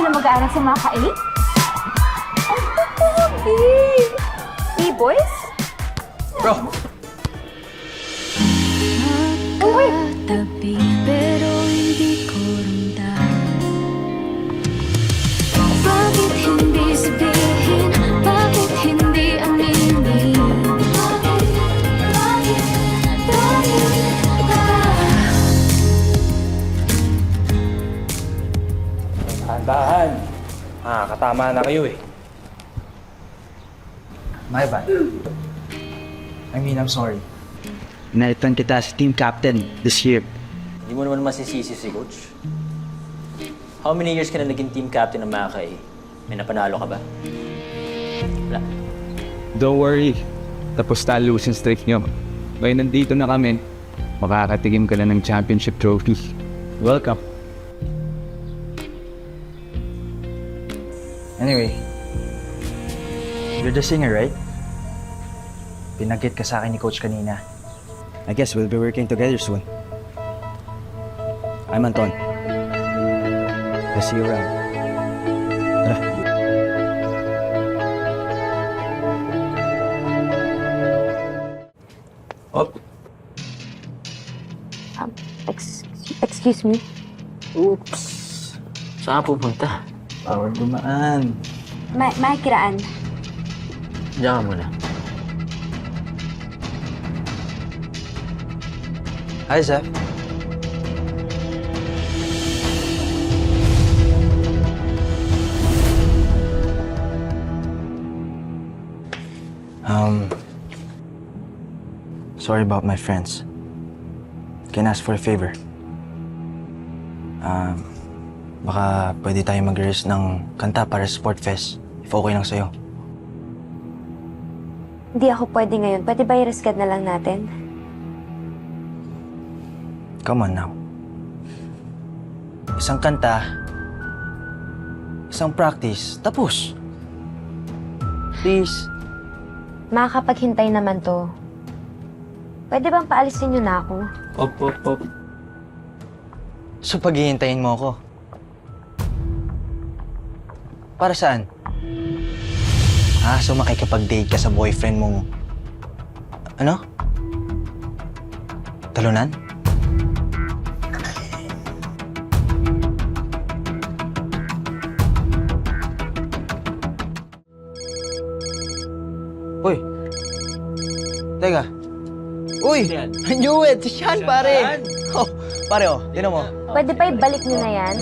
sila mag-aaral sa mga ka-A? Ang pogi! B-boys? Bro! Oh, wait! Tabi pero hindi ko ramdam. Bakit hindi sabihin? Bakit hindi aminin? Bakit Dahan-dahan. Katama na kayo eh. My bad. I'm sorry. Inalitan kita sa team captain this year. Hindi mo naman masisisi si Coach. How many years ka na naging team captain ng Makay? May napanalo ka ba? Wala. Don't worry. Tapos na losing streak nyo. Ngayon nandito na kami. Makakatigim ka na ng championship trophy. Welcome. Anyway, you're the singer, right? Pinagkit ka sa akin ni Coach kanina. I guess we'll be working together soon. I'm Anton. I'll see you around. Tara. Oh, Excuse me? Oops! Saan ka pupunta? Bawal dumaan. May kiraan. Diyan ka muna. Hi, Zeph. Sorry about my friends. Can I ask for a favor? Baka pwede tayo mag-rehearse ng kanta para sa Sport Fest. If okay lang sa'yo. Hindi ako pwede ngayon. Pwede ba i-reschedule na lang natin? Come on now. Isang kanta, isang practice, tapos. Please. Makakapaghintay naman to. Pwede bang paalisin niyo na ako? Op. So paghihintayin mo ako? Para saan? So makikipag-date ka sa boyfriend mong... Ano? Talunan? Uy! Teka! Uy! I knew it! Si Sean, pare! Oh, pare, tinan mo. Pwede ba ibalik niyo na yan?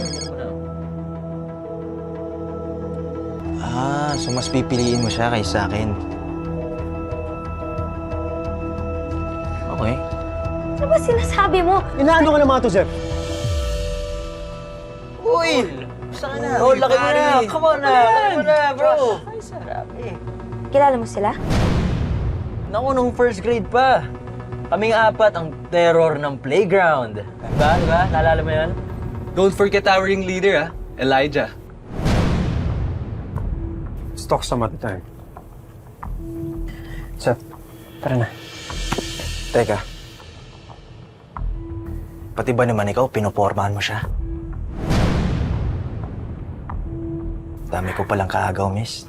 So mas pipiliin mo siya kaysa akin. Okay. Ano ba sinasabi mo? Inaano ka na mga to, Zeph? Uy! Basta ka na. Oh, laki mo na! Come on na! Laki mo na, bro! Ay, sarap eh. Kilala mo sila? Naku, nung first grade pa. Kaming apat ang terror ng playground. Diba? Naalala mo yan? Don't forget our ring leader, Elijah. Stock some other time. Zeph, tara na. Teka. Pati ba naman ikaw, pinupormahan mo siya? Dami ko palang kaagaw, miss.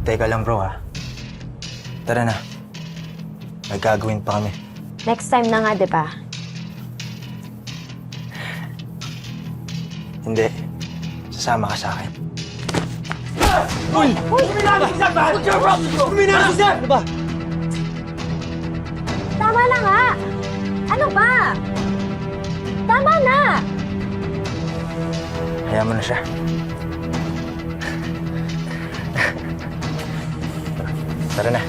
Teka lang, bro, ha? Tara na. May gagawin pa kami. Next time na nga, di ba? Hindi. Sasama ka sa akin. Tama na nga! Ano ba? Tama na! Hayaan mo na siya. Tara na.